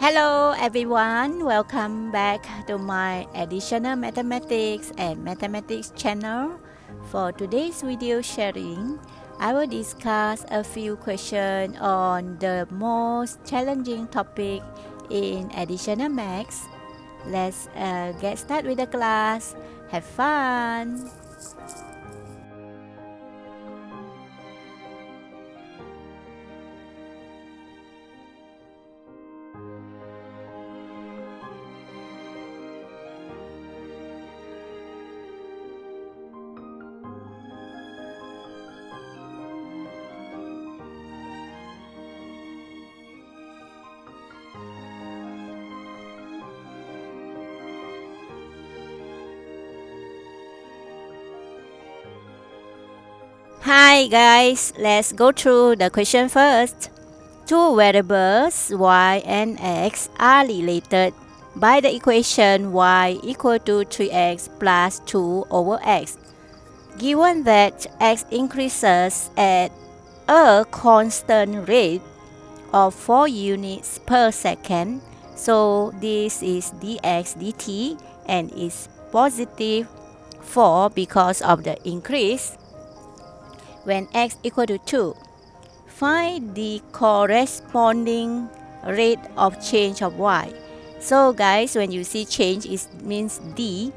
Hello everyone, welcome back to my additional mathematics and mathematics channel. For today's video sharing, I will discuss a few questions on the most challenging topic in additional maths. Let's get started with the class. Have fun! Hi guys, let's go through the question first. Two variables y and x are related by the equation y equal to 3x plus 2 over x. Given that x increases at a constant rate of 4 units per second, so this is dx dt and is positive 4 because of the increase. When x equal to 2, find the corresponding rate of change of y. So guys, when you see change, it means d.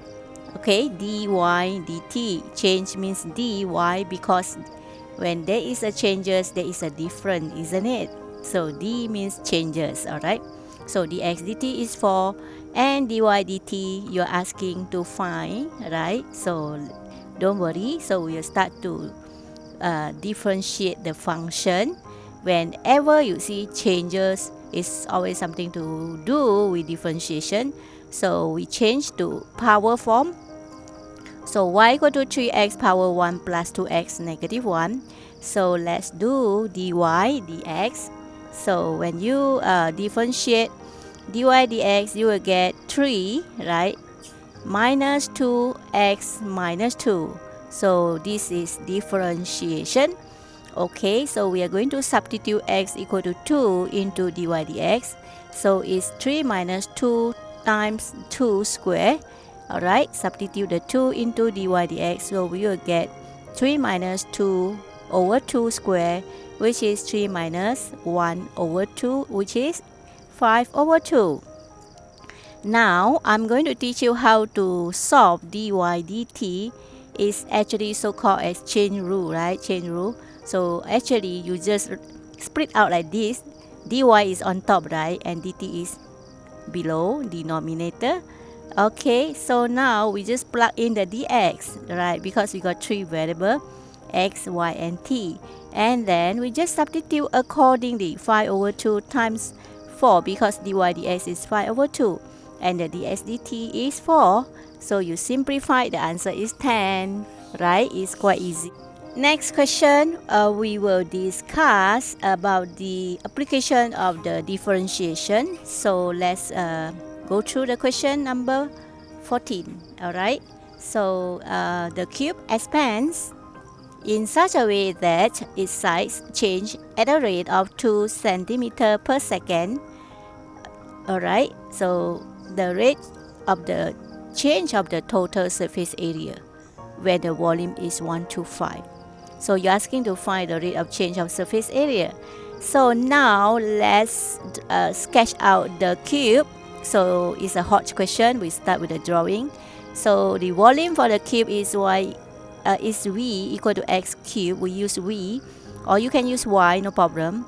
Okay, dy dt. Change means dy because when there is a changes, there is a difference, isn't it? So d means changes, alright? So dx dt is 4 and dy dt you're asking to find, right? So don't worry. So we'll start to differentiate the function. Whenever you see changes, it's always something to do with differentiation. So we change to power form. So y equal to 3x power 1 plus 2x negative 1. So let's do dy dx. So when you differentiate dy dx, you will get 3, right? Minus 2x minus 2. So this is differentiation. Okay, so we are going to substitute x equal to 2 into dy dx. So it's 3 minus 2 times 2 square. Alright, substitute the 2 into dy dx. So we will get 3 minus 2 over 2 square, which is 3 minus 1 over 2, which is 5 over 2. Now, I'm going to teach you how to solve dy dt. Is actually so-called as chain rule, right? Chain rule. So actually, you just split out like this. dy is on top, right? And dt is below, denominator. Okay, so now we just plug in the dx, right? Because we got three variables, x, y, and t. And then we just substitute accordingly. 5 over 2 times 4 because dy dx is 5 over 2. And the dx dt is 4. So you simplify, the answer is 10, right? It's quite easy. Next question, we will discuss about the application of the differentiation. So let's go through the question number 14, all right? So the cube expands in such a way that its size change at a rate of 2 centimeters per second, all right? So the rate of the change of the total surface area where the volume is 1 to 5. So you're asking to find the rate of change of surface area. So now let's sketch out the cube. So it's a hot question. We start with the drawing. So the volume for the cube is v equal to x cube. We use v, or you can use y, no problem.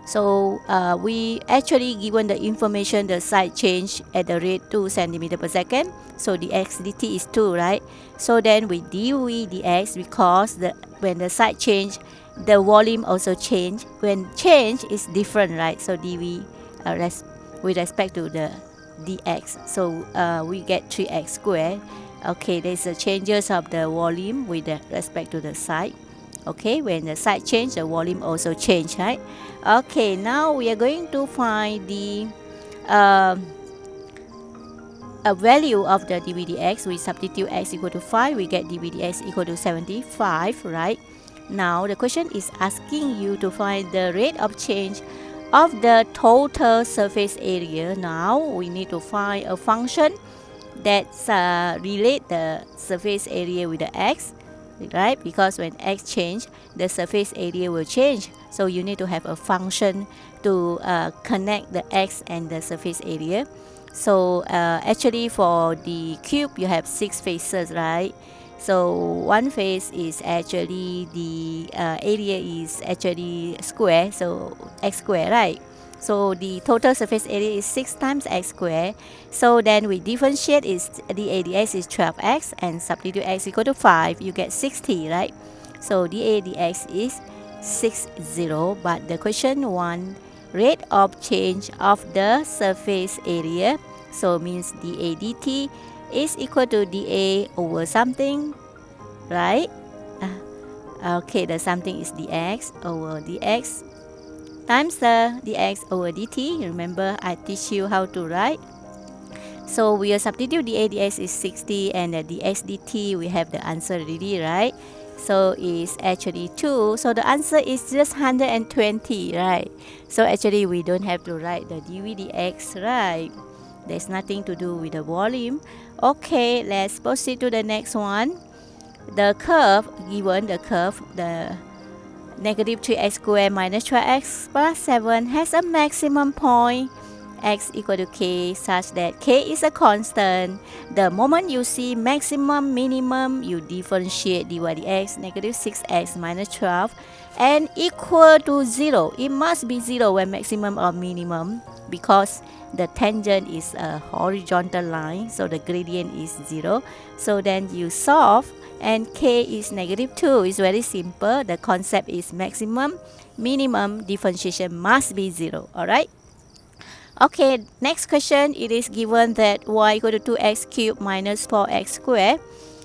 So we actually given the information the side change at the rate 2 centimeters per second. So the x dt is 2, right? So then we dv dx because when the side change, the volume also change. When change is different, right? So dv with respect to the dx. So we get 3x squared. Okay, there's the changes of the volume with respect to the side. Okay, when the side change, the volume also change, right? Okay, now we are going to find the value of the dv dx. We substitute x equal to 5, we get dv dx equal to 75, right? Now the question is asking you to find the rate of change of the total surface area. Now we need to find a function that relate the surface area with the x, right? Because when x change, the surface area will change. So you need to have a function to connect the x and the surface area. So actually for the cube you have 6 faces, right? So one face is actually the area is actually square, so x square, right? So the total surface area is 6 times x squared. So then we differentiate is the dx is 12x and substitute x equal to 5. You get 60, right? So dA dx is 60. But the question one, rate of change of the surface area. So means dA dt is equal to dA over something, right? Okay, the something is dx over dx times the dx over dt. Remember I teach you how to write. So we will substitute dA dx is 60 and the dx dt we have the answer already, right? So it's actually 2. So the answer is just 120, right? So actually we don't have to write the dv dx, right? There's nothing to do with the volume. Okay, let's proceed to the next one. The curve, given the curve, the negative 3x squared minus 12x plus 7 has a maximum point x equal to k such that k is a constant. The moment you see maximum, minimum, you differentiate dy dx negative 6x minus 12 and equal to 0. It must be 0 when maximum or minimum because the tangent is a horizontal line, so the gradient is 0. So then you solve and k is negative 2. It's very simple. The concept is maximum, minimum, differentiation must be 0. Alright? Okay, next question. It is given that y equal to 2x cubed minus 4x squared.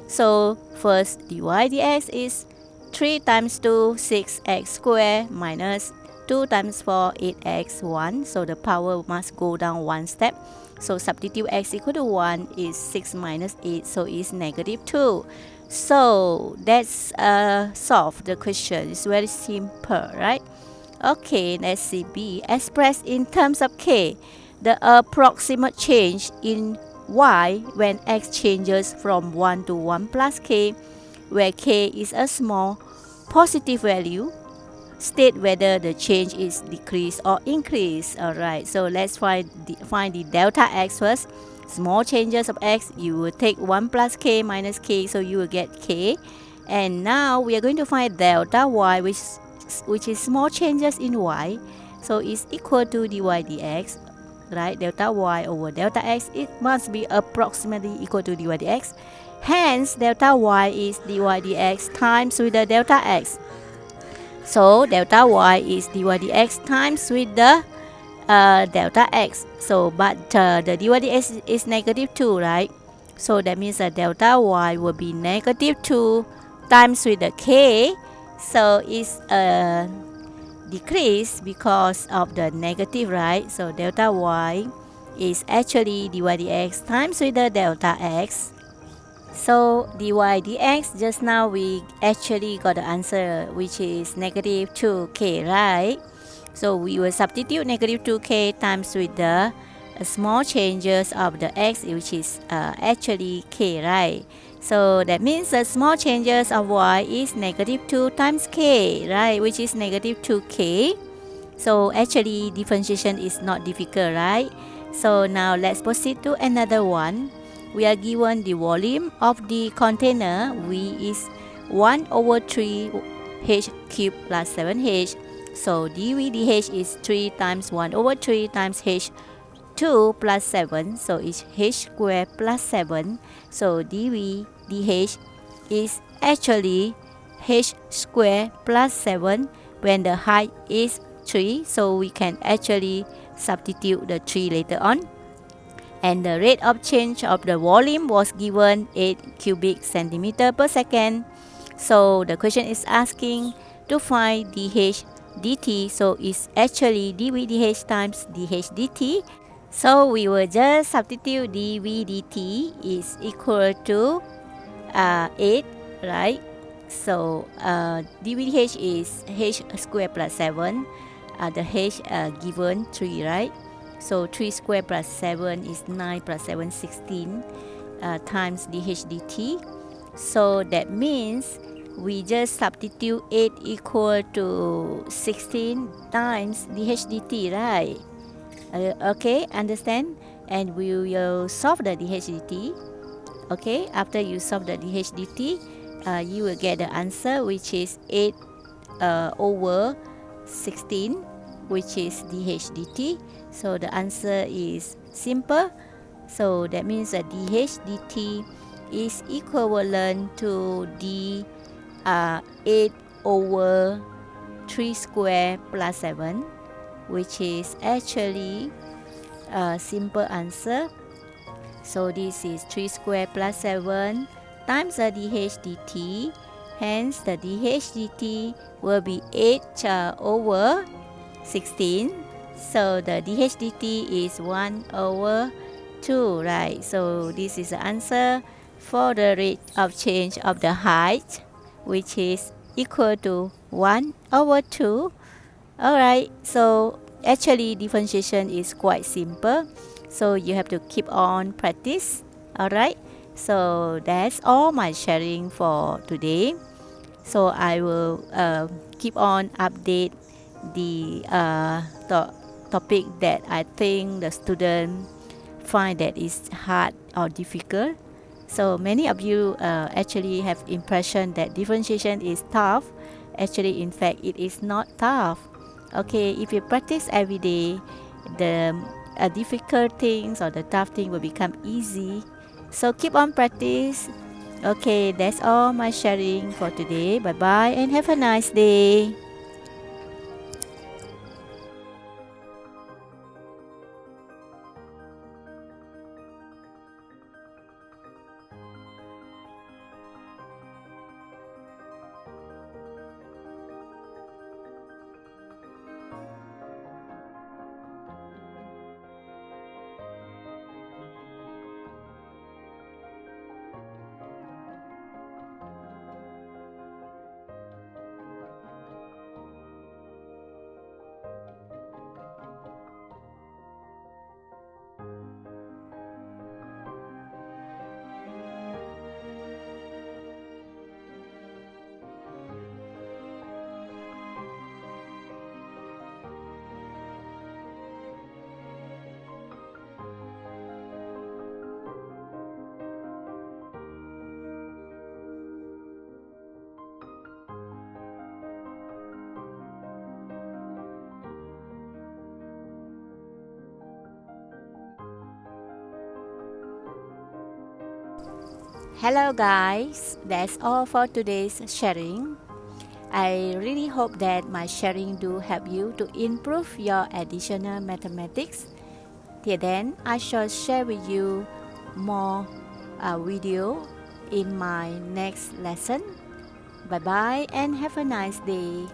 So first dy dx is 3 times 2, 6x squared minus 2 times 4, 8x, 1. So the power must go down one step. So substitute x equal to 1 is 6 minus 8. So it's negative 2. So that's solve the question. It's very simple, right? Okay, let's see B. Expressed in terms of k, the approximate change in y when x changes from 1 to 1 plus k, where k is a small positive value. State whether the change is decrease or increase. Alright, so let's find the delta x first. Small changes of x, you will take 1 plus k minus k, so you will get k. And now we are going to find delta y, which is small changes in y. So it's equal to dy dx, right? Delta y over delta x, it must be approximately equal to dy dx. Hence, delta y is dy dx times with the delta x. So delta y is dy dx times with the delta x. So but the dy dx is negative 2, right? So that means that delta y will be negative 2 times with the k. So it's a decrease because of the negative, right? So delta y is actually dy dx times with the delta x. So dy dx, just now we actually got the answer, which is negative 2k, right? So we will substitute negative 2k times with the small changes of the x, which is actually k, right? So that means the small changes of y is negative 2 times k, right? Which is negative 2k. So actually differentiation is not difficult, right? So now let's proceed to another one. We are given the volume of the container V is 1 over 3 h cubed plus 7h. So dV dH is 3 times 1 over 3 times h2 plus 7. So it's h squared plus 7. So dV dH is actually h squared plus 7 when the height is 3. So we can actually substitute the 3 later on. And the rate of change of the volume was given 8 cubic centimeter per second. So the question is asking to find dH dt. So it's actually dV dH times dH dt. So we will just substitute dV dt is equal to 8, right? So dV dH is h squared plus 7 the h given 3, right? So 3 squared plus 7 is 9 plus 7 16 times dh dt. So that means we just substitute 8 equal to 16 times dh dt, right? Okay, understand? And we will solve the dh dt. Okay, after you solve the dh dt, you will get the answer, which is 8 over 16, which is dh dt. So the answer is simple. So that means that dh dt is equivalent to d 8 over 3 square plus 7, which is actually a simple answer. So this is 3 square plus 7 times the dh dt. Hence the dh dt will be 8 over 16. So the dh dt is 1 over 2, right? So this is the answer for the rate of change of the height, which is equal to 1 over 2. Alright, so actually differentiation is quite simple. So you have to keep on practice. Alright, so that's all my sharing for today. So I will keep on update the topic that I think the student find that is hard or difficult. So many of you actually have impression that differentiation is tough. Actually, in fact, it is not tough. Okay, if you practice every day, the difficult things or the tough thing will become easy. So keep on practice. Okay, that's all my sharing for today. Bye bye and have a nice day. Hello guys, that's all for today's sharing. I really hope that my sharing do help you to improve your additional mathematics. Till then, I shall share with you more video in my next lesson. Bye bye and have a nice day.